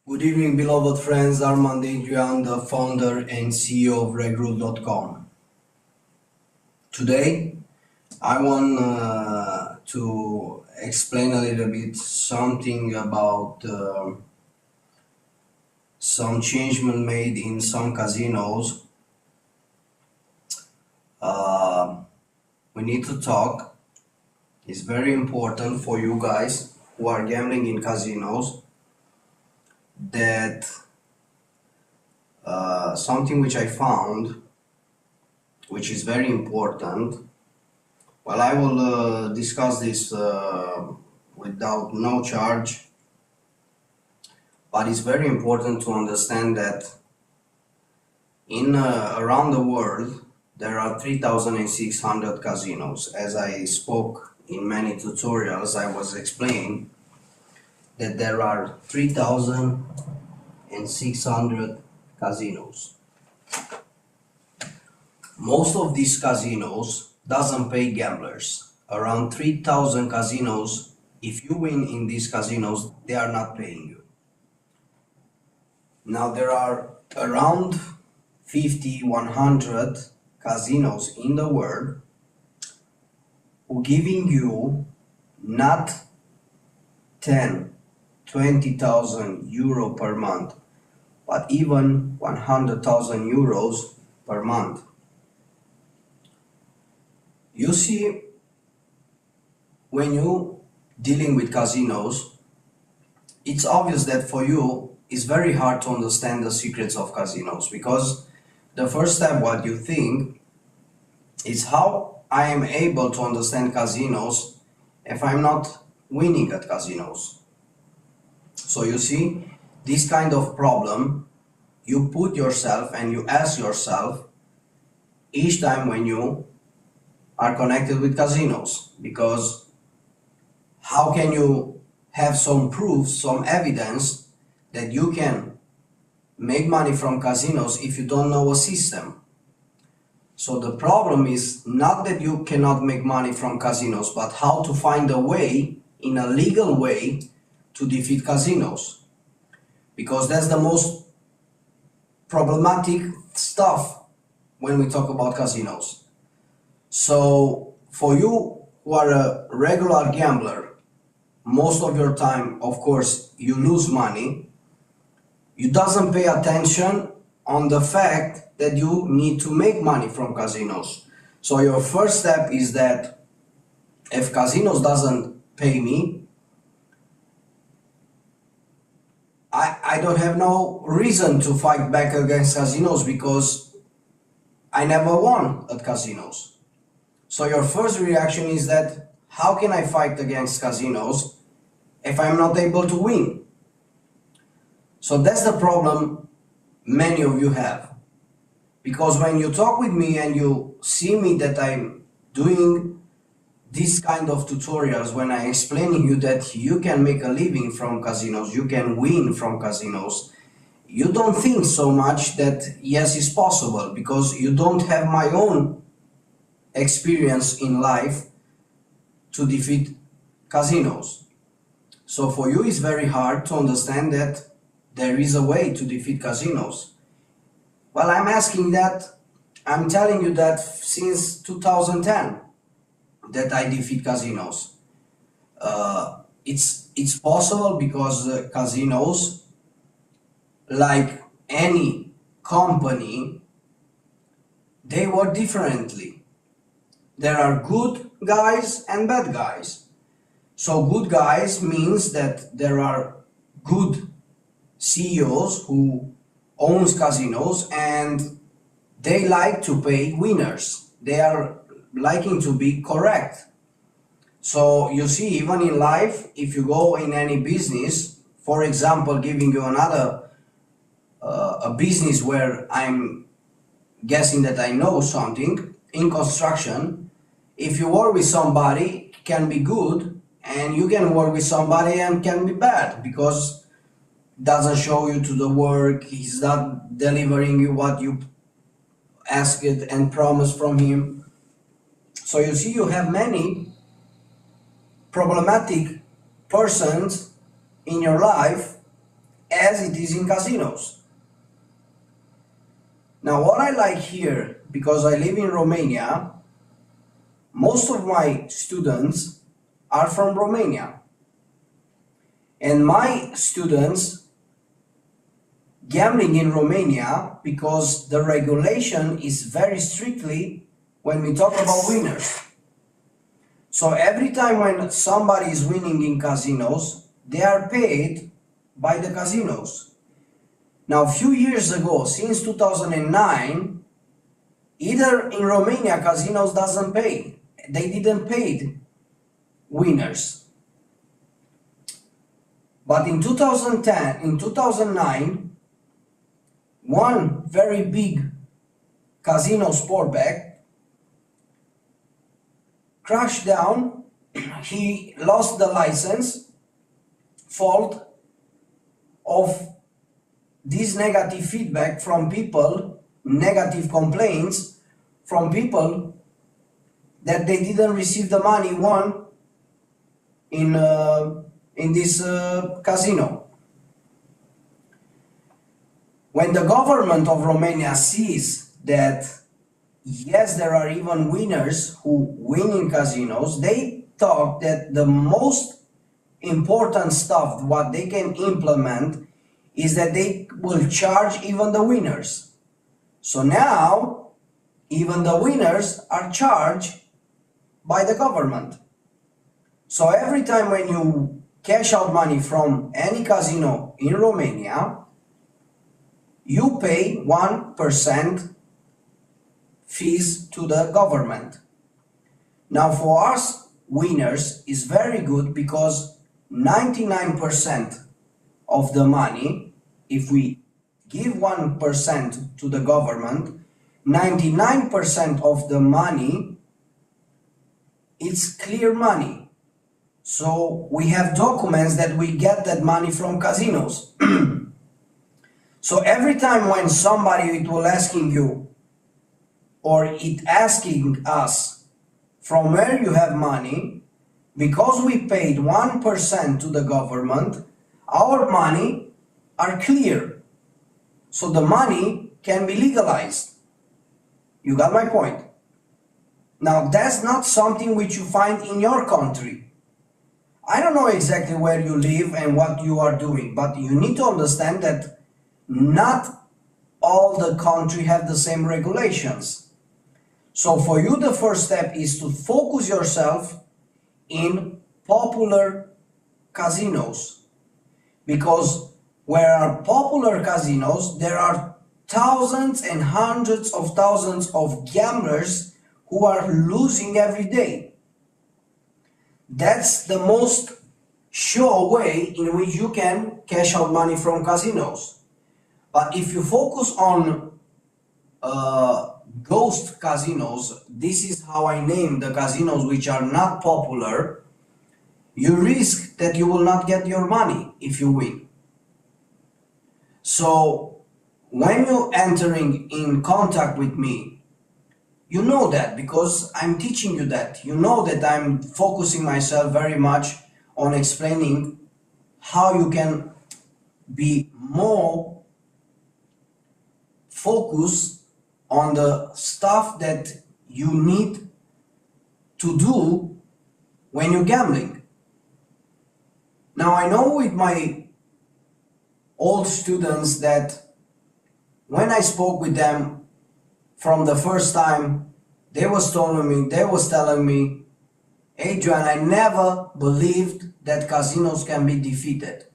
Good evening, beloved friends. I'm Adrian, the founder and CEO of Roulette.com. Today, I want to explain a little bit something about some changement made in some casinos. We need to talk. It's very important for you guys who are gambling in casinos that something which I found, which is very important. Well, I will discuss this without no charge, but it's very important to understand that in around the world there are 3,600 casinos. As I spoke in many tutorials, I was explaining that there are 3,600 casinos. Most of these casinos doesn't pay gamblers. Around 3,000 casinos, if you win in these casinos, they are not paying you. Now there are around 50, 100 casinos in the world who giving you not 10, 20,000 euro per month, but even 100,000 euros per month. You see, when you dealing with casinos, it's obvious that for you it's very hard to understand the secrets of casinos, because the first step what you think is how I am able to understand casinos if I'm not winning at casinos. So you see, this kind of problem you put yourself and you ask yourself each time when you are connected with casinos, because how can you have some proof, some evidence that you can make money from casinos if you don't know a system? So the problem is not that you cannot make money from casinos, but how to find a way, in a legal way, to defeat casinos, because that's the most problematic stuff when we talk about casinos. So for you who are a regular gambler, most of your time, of course, you lose money. You doesn't pay attention on the fact that you need to make money from casinos. So your first step is that if casinos doesn't pay me, I don't have no reason to fight back against casinos, because I never won at casinos. So your first reaction is that how can I fight against casinos if I'm not able to win? So that's the problem many of you have, because when you talk with me and you see me that I'm doing this kind of tutorials, when I explaining you that you can make a living from casinos, you can win from casinos, you don't think so much that yes, it's possible, because you don't have my own experience in life to defeat casinos. So for you it's very hard to understand that there is a way to defeat casinos. Well, I'm telling you that since 2010 that I defeat casinos. It's possible because casinos, like any company, they work differently. There are good guys and bad guys. So good guys means that there are good CEOs who owns casinos and they like to pay winners. They are liking to be correct. So you see, even in life, if you go in any business, for example, giving you another a business where I'm guessing that I know something, in construction, if you work with somebody, it can be good, and you can work with somebody and can be bad, because doesn't show you to the work, he's not delivering you what you asked and promised from him. So you see, you have many problematic persons in your life as it is in casinos. Now, what I like here, because I live in Romania, most of my students are from Romania. And my students gambling in Romania because the regulation is very strictly when we talk about winners. So every time when somebody is winning in casinos, they are paid by the casinos. Now, a few years ago, since 2009, either in Romania casinos doesn't pay. They didn't pay winners. But in 2009, one very big casino sportback crashed down. He lost the license, fault of this negative feedback from people, negative complaints from people that they didn't receive the money won in this casino. When the government of Romania sees that yes, there are even winners who win in casinos, they thought that the most important stuff what they can implement is that they will charge even the winners. So now even the winners are charged by the government. So every time when you cash out money from any casino in Romania, you pay 1% fees to the government. Now for us winners is very good because 99% of the money, if we give 1% to the government, 99% of the money, it's clear money. So we have documents that we get that money from casinos. So every time when somebody will asking you, or it asking us from where you have money, because we paid 1% to the government, our money are clear. So the money can be legalized. You got my point? Now that's not something which you find in your country. I don't know exactly where you live and what you are doing, but you need to understand that not all the country have the same regulations. So for you, the first step is to focus yourself in popular casinos, because where are popular casinos, there are thousands and hundreds of thousands of gamblers who are losing every day. That's the most sure way in which you can cash out money from casinos. But if you focus on ghost casinos, this is how I name the casinos which are not popular, you risk that you will not get your money if you win. So when you're entering in contact with me, you know that because I'm teaching you that. You know that I'm focusing myself very much on explaining how you can be more focused on the stuff that you need to do when you're gambling. Now I know with my old students that when I spoke with them from the first time, they was telling me, Adrian, I never believed that casinos can be defeated.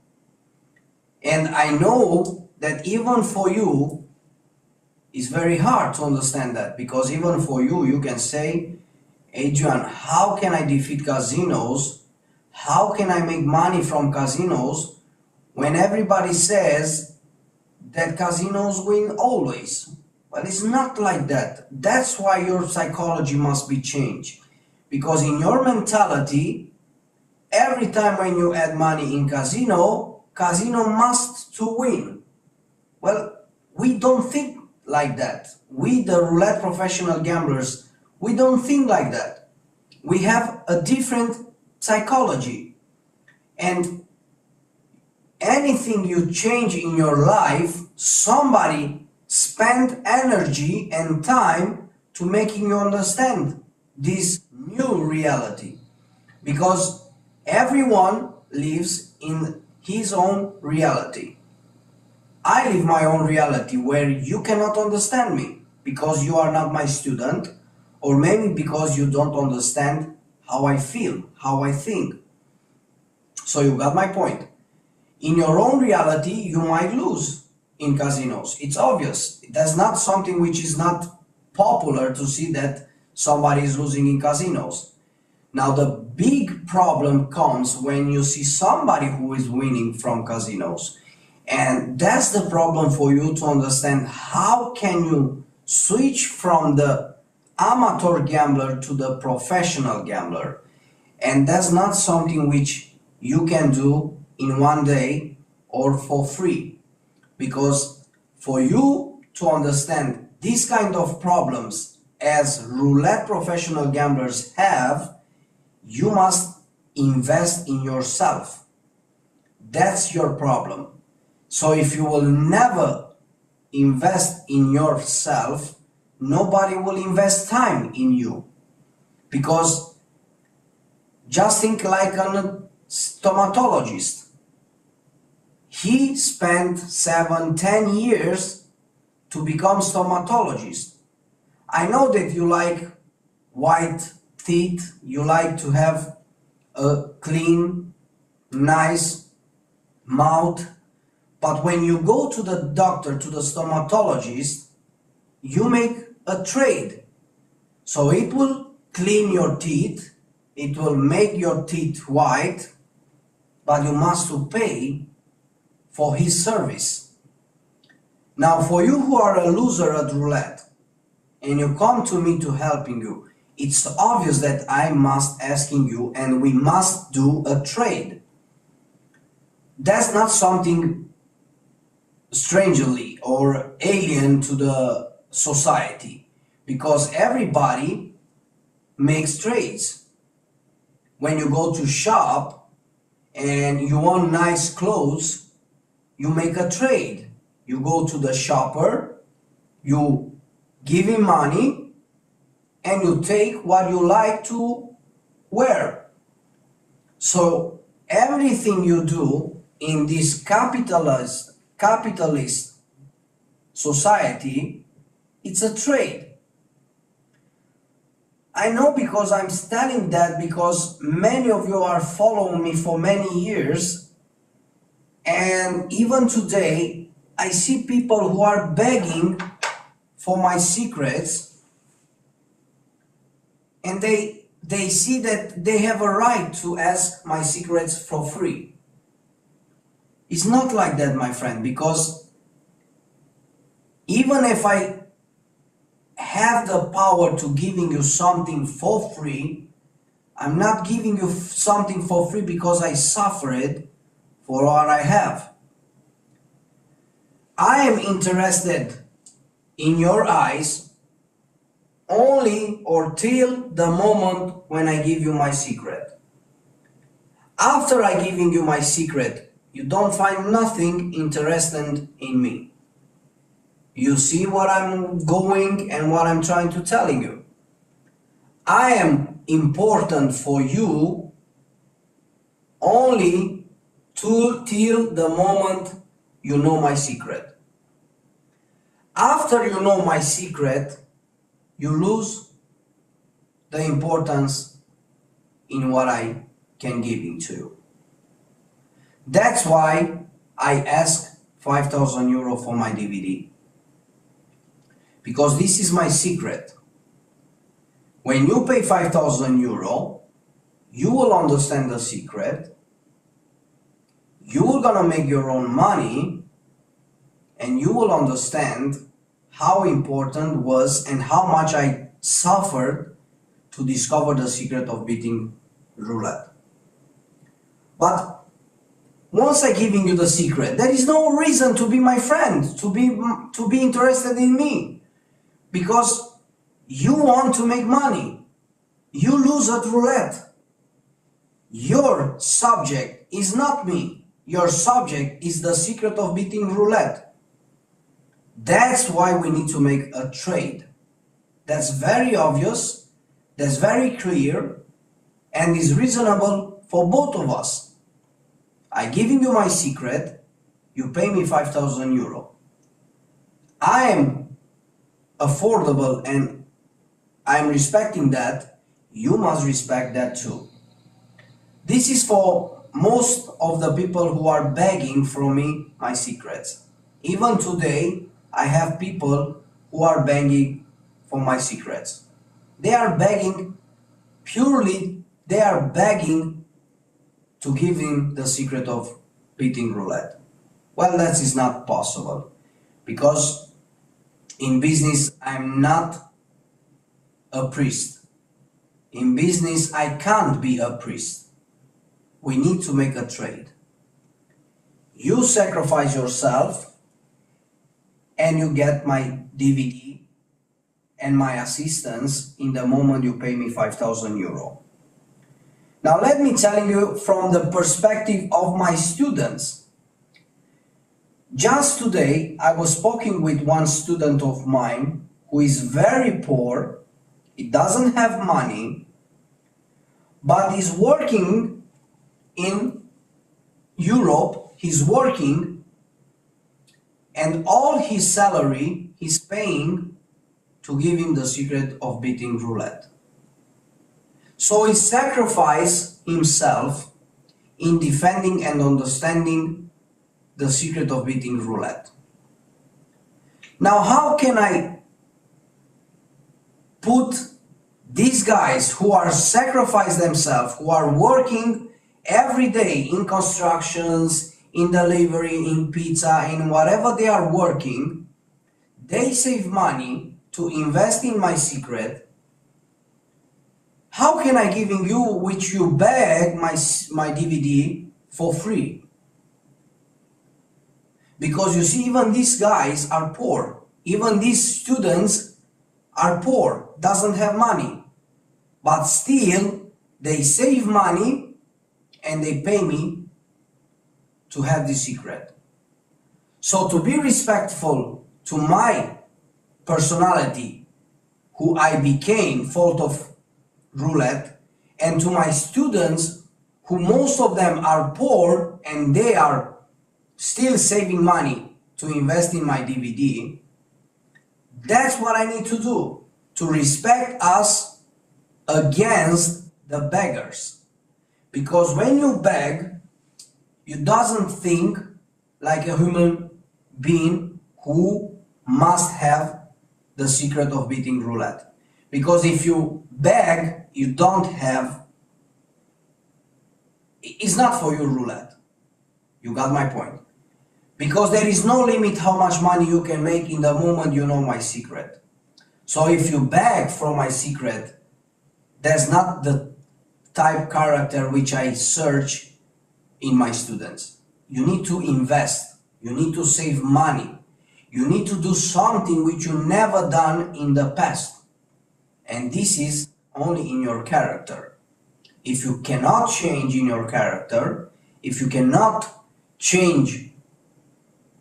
And I know that even for you, it's very hard to understand that, because even for you, you can say, Adrian, how can I defeat casinos? How can I make money from casinos when everybody says that casinos win always? Well, it's not like that. That's why your psychology must be changed. Because in your mentality, every time when you add money in casino must to win. Well, we don't think like that. We, the roulette professional gamblers, we don't think like that. We have a different psychology. And any anything you change in your life, somebody spent energy and time to making you understand this new reality. Because everyone lives in his own reality. I live my own reality where you cannot understand me because you are not my student, or maybe because you don't understand how I feel, how I think. So you got my point. In your own reality, you might lose in casinos. It's obvious. That's not something which is not popular to see that somebody is losing in casinos. Now, the big problem comes when you see somebody who is winning from casinos. And that's the problem for you to understand how can you switch from the amateur gambler to the professional gambler. And that's not something which you can do in one day or for free. Because for you to understand these kind of problems as roulette professional gamblers have, you must invest in yourself. That's your problem. So if you will never invest in yourself, nobody will invest time in you. Because just think like a stomatologist. He spent 7-10 years to become stomatologist. I know that you like white teeth, you like to have a clean, nice mouth, but when you go to the doctor, to the stomatologist, you make a trade. So it will clean your teeth, it will make your teeth white, but you must pay for his service. Now, for you who are a loser at roulette and you come to me to helping you, it's obvious that I must asking you and we must do a trade. That's not something strangely or alien to the society, because everybody makes trades. When you go to shop and you want nice clothes, you make a trade. You go to the shopper, you give him money, and you take what you like to wear. So everything you do in this capitalist society, it's a trade. I know, because I'm telling that because many of you are following me for many years, and even today I see people who are begging for my secrets, and they see that they have a right to ask my secrets for free. It's not like that, my friend, because even if I have the power to giving you something for free, I'm not giving you something for free because I suffered for what I have. I am interested in your eyes only or till the moment when I give you my secret. After I giving you my secret, you don't find nothing interesting in me. You see what I'm going and what I'm trying to telling you. I am important for you only till the moment you know my secret. After you know my secret, you lose the importance in what I can give to you. That's why I ask 5,000 euro for my DVD. Because this is my secret. When you pay 5,000 euro, you will understand the secret, you will gonna make your own money, and you will understand how important was and how much I suffered to discover the secret of beating roulette. But once I giving you the secret, there is no reason to be my friend, to be interested in me, because you want to make money. You lose at roulette. Your subject is not me. your subject is the secret of beating roulette. That's why we need to make a trade. That's very obvious, that's very clear, and is reasonable for both of us. I'm giving you my secret, you pay me 5,000 euro. I am affordable and I'm respecting that. You must respect that too. This is for most of the people who are begging from me my secrets. Even today, I have people who are begging for my secrets. They are begging to give him the secret of beating roulette. Well, that is not possible, because in business I'm not a priest. In business I can't be a priest. We need to make a trade. You sacrifice yourself and you get my DVD and my assistance in the moment you pay me 5,000 euro. Now let me tell you from the perspective of my students. Just today I was speaking with one student of mine who is very poor, he doesn't have money, but is working in Europe, he's working, and all his salary he's paying to give him the secret of beating roulette. So he sacrificed himself in defending and understanding the secret of beating roulette. Now, how can I put these guys who are sacrificing themselves, who are working every day in constructions, in delivery, in pizza, in whatever they are working, they save money to invest in my secret. How can I giving you, which you beg my DVD for free? Because you see, even these guys are poor. Even these students are poor, doesn't have money. But still, they save money and they pay me to have this secret. So to be respectful to my personality, who I became fault of roulette, and to my students, who most of them are poor and they are still saving money to invest in my DVD, that's what I need to do, to respect us against the beggars. Because when you beg, you doesn't think like a human being who must have the secret of beating roulette. Because if you beg, you don't have, it's not for you roulette. You got my point. Because there is no limit how much money you can make in the moment you know my secret. So if you beg for my secret, that's not the type character which I search in my students. You need to invest. You need to save money. You need to do something which you never done in the past. And this is only in your character. If you cannot change in your character, if you cannot change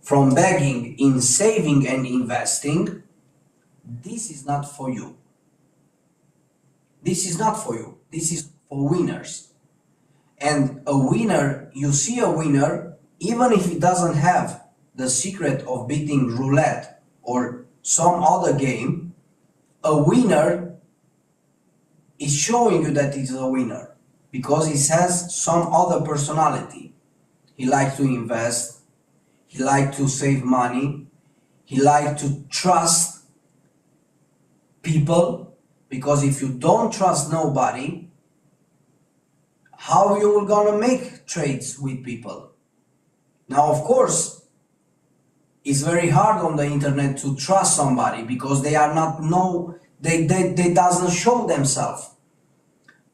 from begging in saving and investing, this is not for you. This is not for you. This is for winners. And a winner, you see a winner, even if he doesn't have the secret of beating roulette or some other game, a winner is showing you that he's a winner because he has some other personality. He likes to invest, he likes to save money, he likes to trust people, because if you don't trust nobody, how you gonna make trades with people? Now, of course, it's very hard on the internet to trust somebody because they are not they doesn't show themselves.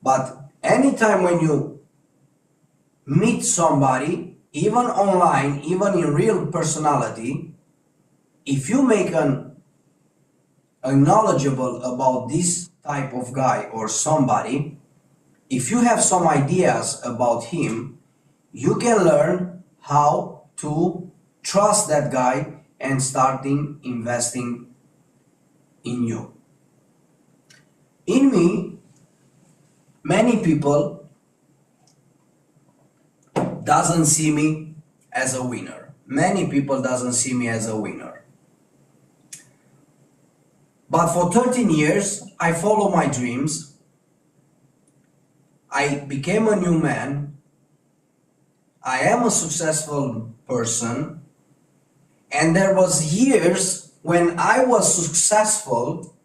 But anytime when you meet somebody, even online, even in real personality, if you make a knowledgeable about this type of guy or somebody, if you have some ideas about him, you can learn how to trust that guy and starting investing in you. In me, many people doesn't see me as a winner. Many people doesn't see me as a winner. But for 13 years, I follow my dreams. I became a new man. I am a successful person. And there was years when I was successful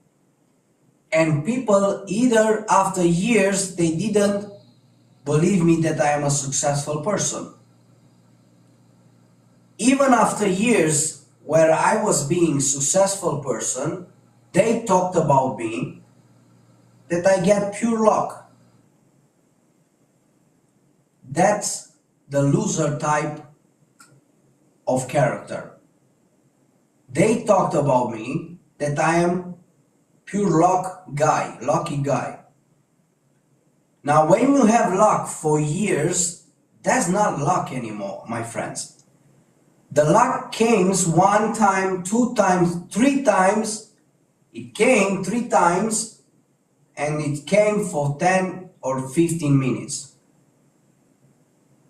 and people either after years they didn't believe me that I am a successful person. Even after years where I was being successful person, they talked about me that I get pure luck. That's the loser type of character. They talked about me that I am pure luck guy, lucky guy. Now, when you have luck for years, that's not luck anymore, my friends. The luck came one time, two times, three times. It came 3 times and it came for 10 or 15 minutes.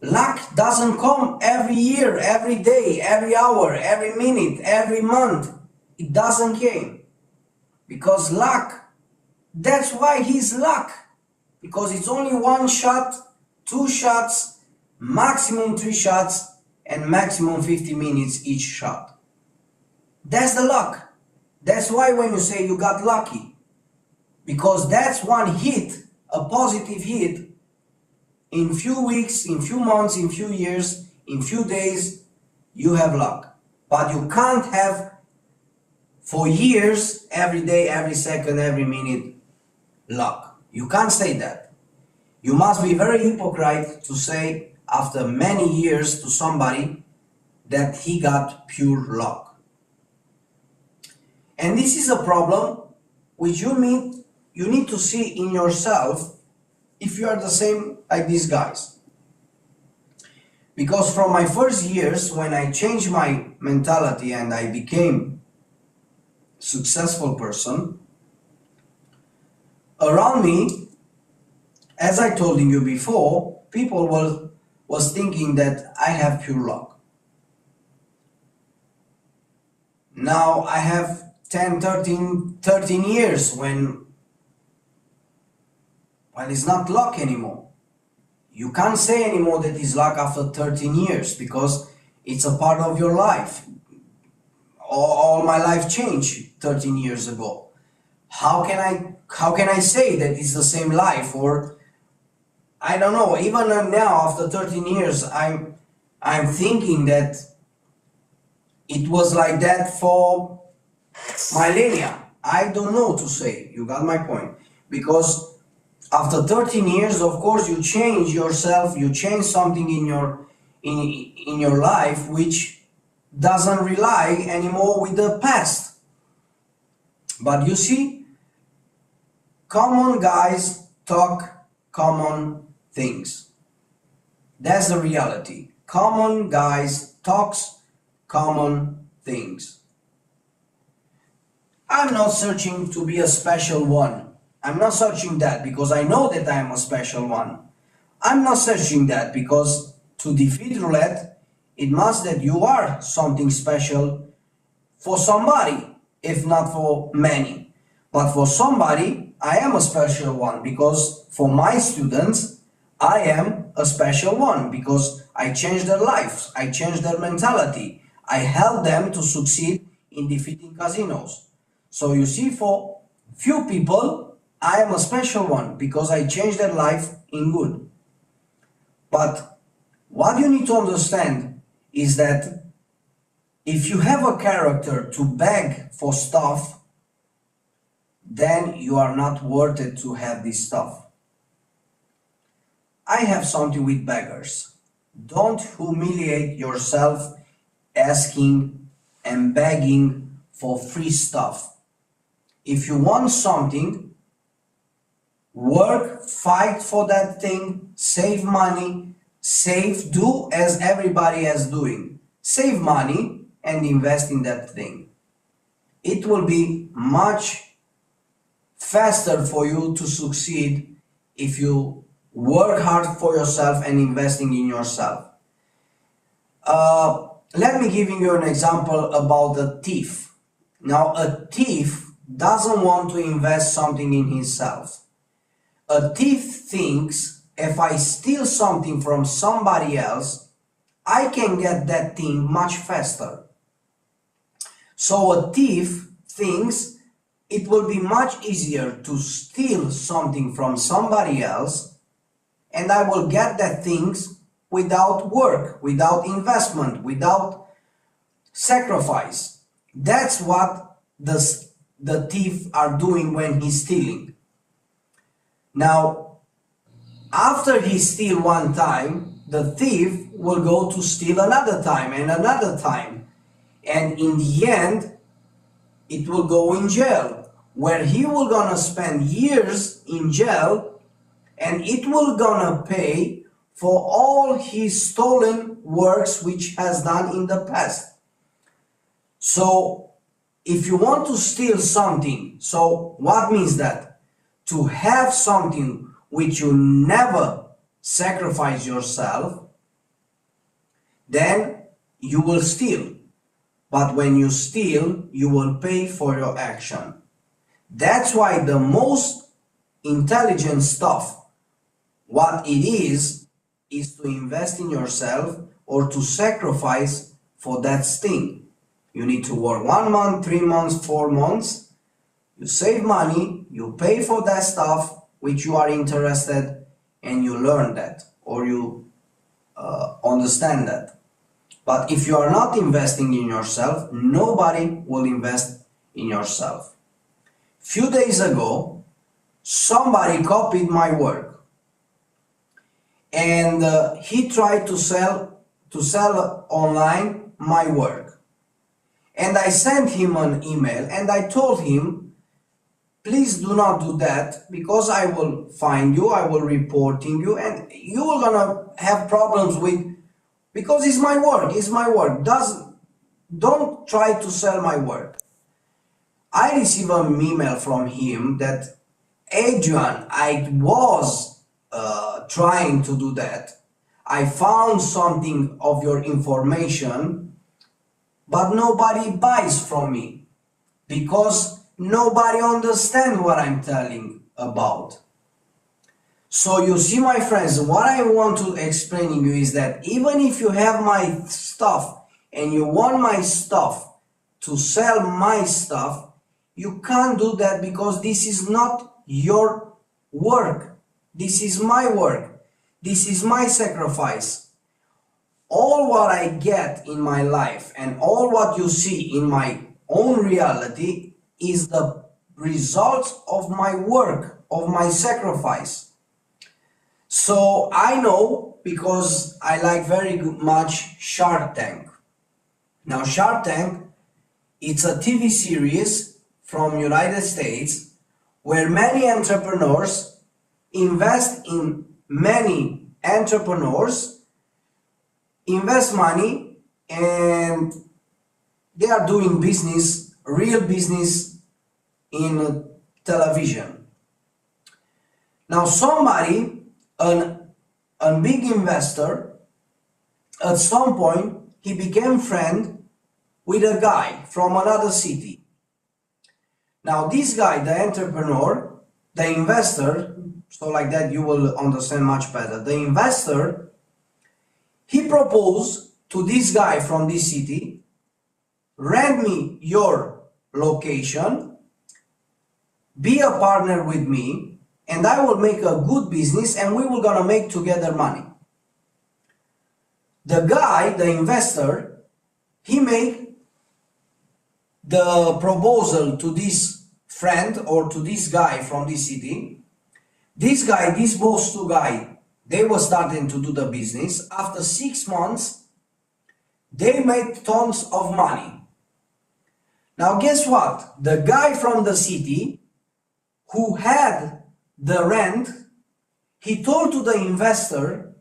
Luck doesn't come every year, every day, every hour, every minute, every month. It doesn't came. Because luck, that's why he's luck. Because it's only 1 shot, 2 shots, maximum 3 shots, and maximum 50 minutes each shot. That's the luck. That's why when you say you got lucky, because that's one hit, a positive hit, in few weeks, in few months, in few years, in few days, you have luck. But you can't have for years, every day, every second, every minute, luck. You can't say that. You must be very hypocrite to say after many years to somebody that he got pure luck. And this is a problem which you need to see in yourself if you are the same like these guys. Because from my first years, when I changed my mentality and I became a successful person, around me, as I told you before, people was thinking that I have pure luck. Now I have 10, 13 years when it's not luck anymore. You can't say anymore that it's luck after 13 years because it's a part of your life. All my life changed 13 years ago. How can I say that it's the same life? Or I don't know, even now after 13 years I'm thinking that it was like that for millennia. I don't know to say. You got my point. Because after 13 years, of course, you change yourself, you change something in your life which doesn't rely anymore with the past. But you see, common guys talk common things. That's the reality. Common guys talks common things. I'm not searching to be a special one. I'm not searching that because I know that I am a special one. I'm not searching that because to defeat Roulette, it must that you are something special for somebody, if not for many. But for somebody, I am a special one because for my students, I am a special one because I changed their lives, I changed their mentality. I help them to succeed in defeating casinos. So you see, for few people, I am a special one because I changed their life in good. But what you need to understand is that if you have a character to beg for stuff, then you are not worth it to have this stuff. I have something with beggars. Don't humiliate yourself asking and begging for free stuff. If you want something, work, fight for that thing, save money, save, do as everybody is doing. Save money and invest in that thing. It will be much faster for you to succeed if you work hard for yourself and investing in yourself. Let me give you an example about a thief. Now, a thief doesn't want to invest something in himself. A thief thinks, if I steal something from somebody else, I can get that thing much faster. So a thief thinks it will be much easier to steal something from somebody else, and I will get that things without work, without investment, without sacrifice. That's what the thief are doing when he's stealing. Now, after he steals one time, the thief will go to steal another time and another time. And in the end, it will go in jail, where he will gonna spend years in jail, and it will gonna pay for all his stolen works which has done in the past. So if you want to steal something, so what means that? To have something which you never sacrifice yourself, then you will steal. But when you steal, you will pay for your action. That's why the most intelligent stuff, what it is to invest in yourself or to sacrifice for that thing. You need to work 1 month, 3 months, 4 months. You save money, you pay for that stuff which you are interested, and you learn that, or you understand that. But if you are not investing in yourself, nobody will invest in yourself. Few days ago, somebody copied my work, and he tried to sell online my work. And I sent him an email and I told him, please do not do that, because I will find you, I will reporting you, and you are gonna have problems with, because it's my work, it's my work. Don't try to sell my work. I received an email from him that, Adrian, I was trying to do that. I found something of your information, but nobody buys from me because nobody understands what I'm telling about. So you see, my friends, what I want to explain to you is that even if you have my stuff and you want my stuff to sell my stuff, you can't do that, because this is not your work. This is my work. This is my sacrifice. All what I get in my life and all what you see in my own reality is the result of my work, of my sacrifice. So I know, because I like very much Shark Tank. Now Shark Tank, it's a TV series from United States where many entrepreneurs invest in many entrepreneurs, invest money, and they are doing business, real business in television. Now somebody, a big investor, at some point he became friend with a guy from another city. Now this guy, the entrepreneur, the investor, so like that you will understand much better. The investor, he proposed to this guy from this city, rent me your location, be a partner with me, and I will make a good business and we will gonna make together money. The guy, the investor, he made the proposal to this friend or to this guy from this city. This guy, this both two guy, they were starting to do the business. After 6 months, they made tons of money. Now guess what? The guy from the city who had the rent, he told to the investor,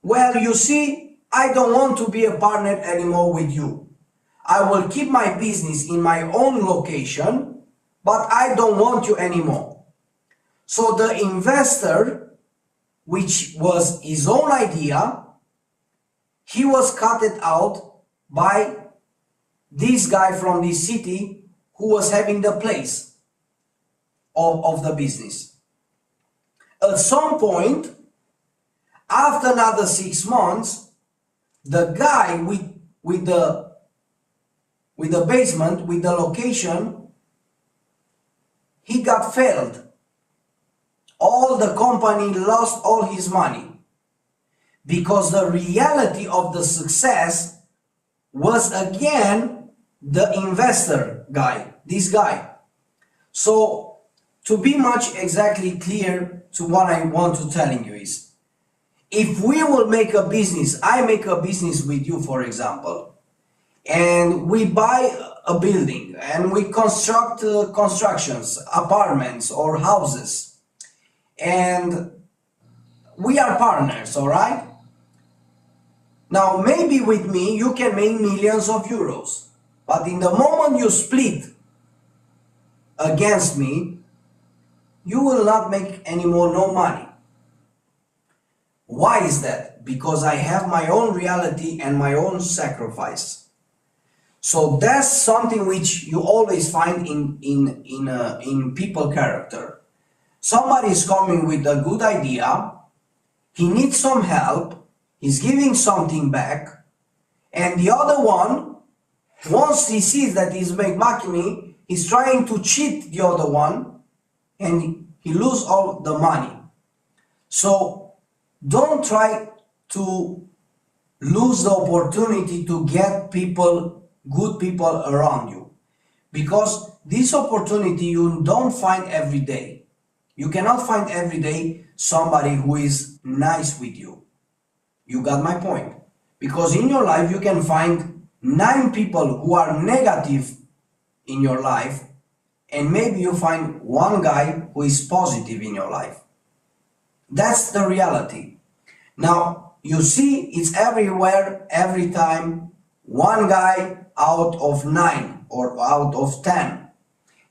well, you see, I don't want to be a partner anymore with you. I will keep my business in my own location, but I don't want you anymore. So the investor, which was his own idea, he was cut it out by this guy from this city who was having the place of the business. At some point, after another 6 months, the guy with the basement, with the location, he got failed. All the company lost all his money because the reality of the success was again the investor guy, this guy. So to be much exactly clear to what I want to telling you is, if we will make a business, I make a business with you, for example, and we buy a building and we construct constructions, apartments or houses, and we are partners, all right? Now, maybe with me, you can make millions of euros, but in the moment you split against me, you will not make any more no money. Why is that? Because I have my own reality and my own sacrifice. So that's something which you always find in people character. Somebody is coming with a good idea, he needs some help, he's giving something back, and the other one, once he sees that he's making money, he's trying to cheat the other one, and he loses all the money. So don't try to lose the opportunity to get people, good people around you, because this opportunity you don't find every day. You cannot find every day somebody who is nice with you. You got my point? Because in your life you can find 9 people who are negative in your life, and maybe you find one guy who is positive in your life. That's the reality. Now, you see, it's everywhere, every time. One guy out of 9 or out of 10.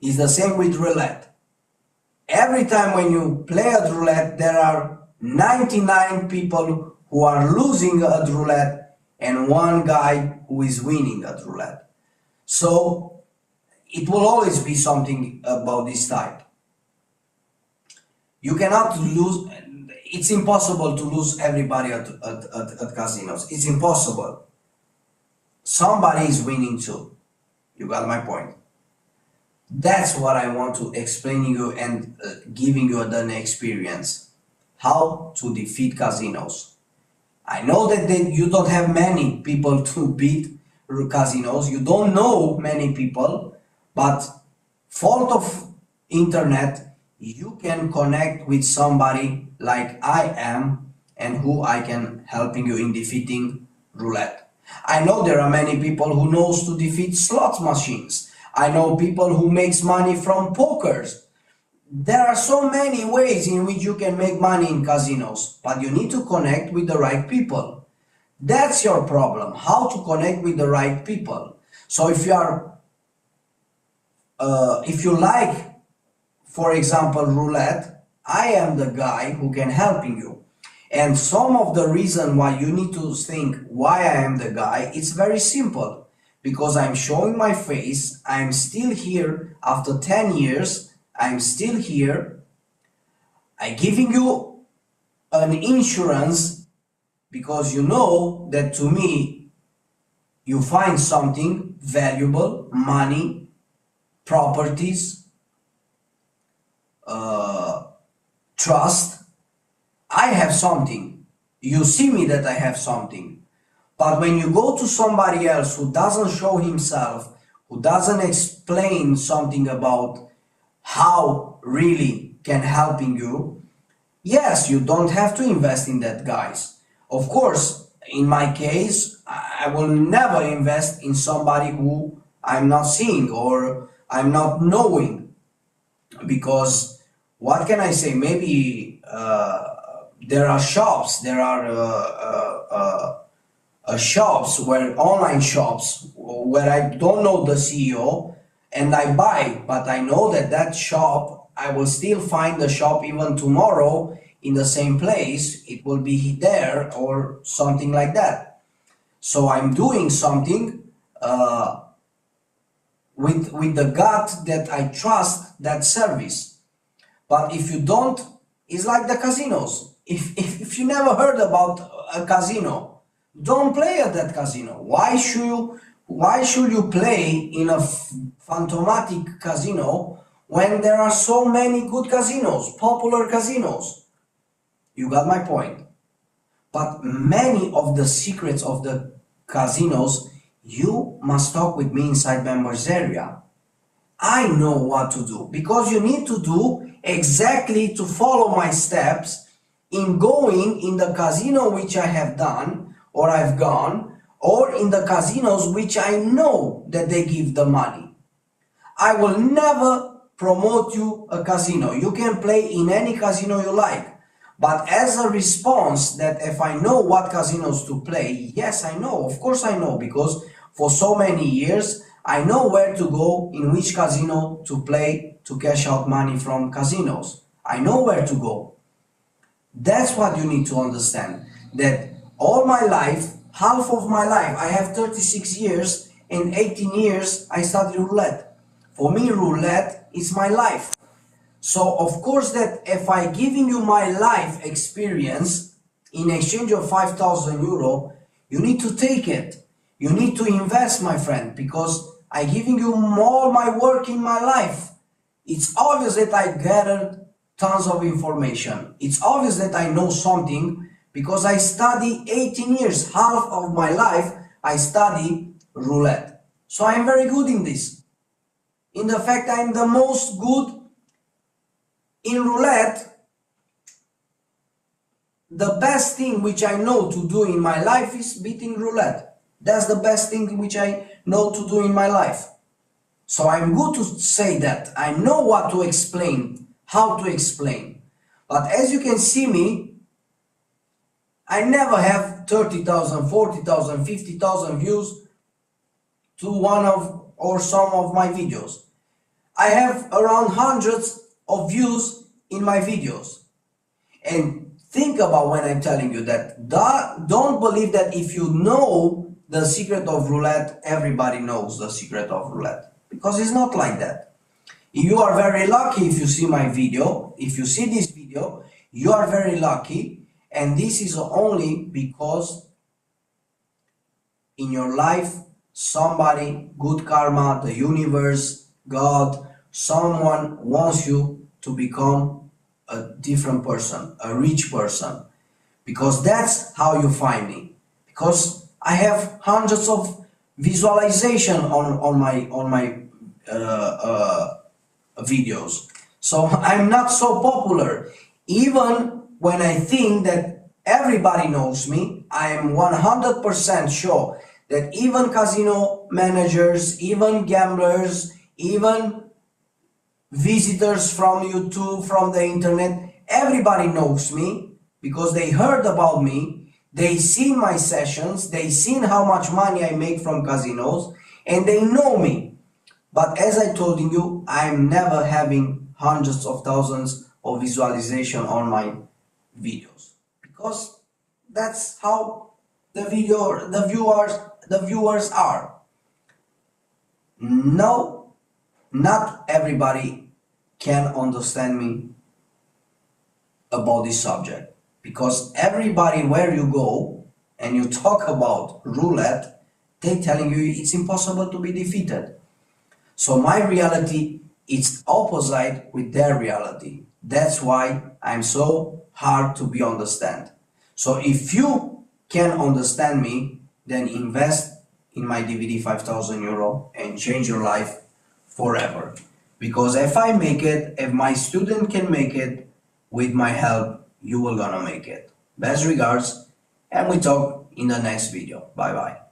It's the same with roulette. Every time when you play at roulette, there are 99 people who are losing at roulette and one guy who is winning at roulette. So it will always be something about this type. You cannot lose. It's impossible to lose everybody at casinos. It's impossible. Somebody is winning too. You got my point. That's what I want to explain you and giving you an experience. How to defeat casinos. I know that you don't have many people to beat casinos. You don't know many people, but fault of internet, you can connect with somebody like I am and who I can helping you in defeating roulette. I know there are many people who knows to defeat slot machines. I know people who makes money from pokers. There are so many ways in which you can make money in casinos, but you need to connect with the right people. That's your problem, how to connect with the right people. So if you like, for example, roulette, I am the guy who can helping you. And some of the reason why you need to think why I am the guy, it's very simple. Because I'm showing my face, I'm still here after 10 years, I'm still here. I'm giving you an insurance because you know that to me, you find something valuable, money, properties, trust. I have something. You see me that I have something. But when you go to somebody else who doesn't show himself, who doesn't explain something about how really can helping you, yes, you don't have to invest in that, guys. Of course, in my case, I will never invest in somebody who I'm not seeing or I'm not knowing, because what can I say? Maybe there are shops, there are shops where online shops where I don't know the CEO and I buy, but I know that that shop, I will still find the shop even tomorrow in the same place. It will be there or something like that. So I'm doing something with the gut that I trust that service. But if you don't, it's like the casinos. If you never heard about a casino, don't play at that casino. Why should you play in a phantomatic casino when there are so many good casinos, popular casinos? You got my point. But many of the secrets of the casinos, you must talk with me inside members area. I know what to do, because you need to do exactly to follow my steps in going in the casino which I have done or I've gone, or in the casinos which I know that they give the money. I will never promote you a casino. You can play in any casino you like. But as a response that if I know what casinos to play, yes, I know, of course I know, because for so many years, I know where to go, in which casino to play, to cash out money from casinos. I know where to go. That's what you need to understand, that all my life, half of my life, I have 36 years, and 18 years I studied roulette. For me, roulette is my life. So of course that if I giving you my life experience in exchange of 5,000 euro, you need to take it. You need to invest, my friend, because I giving you all my work in my life. It's obvious that I gathered tons of information. It's obvious that I know something because I study 18 years, half of my life I study roulette. So I'm very good in this. In the fact I'm the most good in roulette. The best thing which I know to do in my life is beating roulette. That's the best thing which I know to do in my life. So I'm good to say that. I know what to explain, how to explain. But as you can see me, I never have 30,000, 40,000, 50,000 views to one of or some of my videos. I have around hundreds of views in my videos. And think about when I'm telling you that. Don't believe that if you know the secret of roulette, everybody knows the secret of roulette. Because it's not like that. You are very lucky if you see my video. If you see this video, you are very lucky. And this is only because in your life, somebody, good karma, the universe, God, someone wants you to become a different person, a rich person. Because that's how you find me. Because I have hundreds of visualization on my videos. So I'm not so popular. Even when I think that everybody knows me, I am 100% sure that even casino managers, even gamblers, even visitors from YouTube, from the internet, everybody knows me because they heard about me, they seen my sessions, they seen how much money I make from casinos, and they know me. But as I told you, I'm never having hundreds of thousands of visualization on my videos, because that's how the viewers are. No, not everybody can understand me about this subject, because everybody where you go and you talk about roulette, they telling you it's impossible to be defeated. So my reality is opposite with their reality. That's why I'm so hard to be understand. So if you can understand me, then invest in my DVD 5,000 euro and change your life forever. Because if I make it, if my student can make it, with my help, you will gonna make it. Best regards, and we talk in the next video. Bye bye.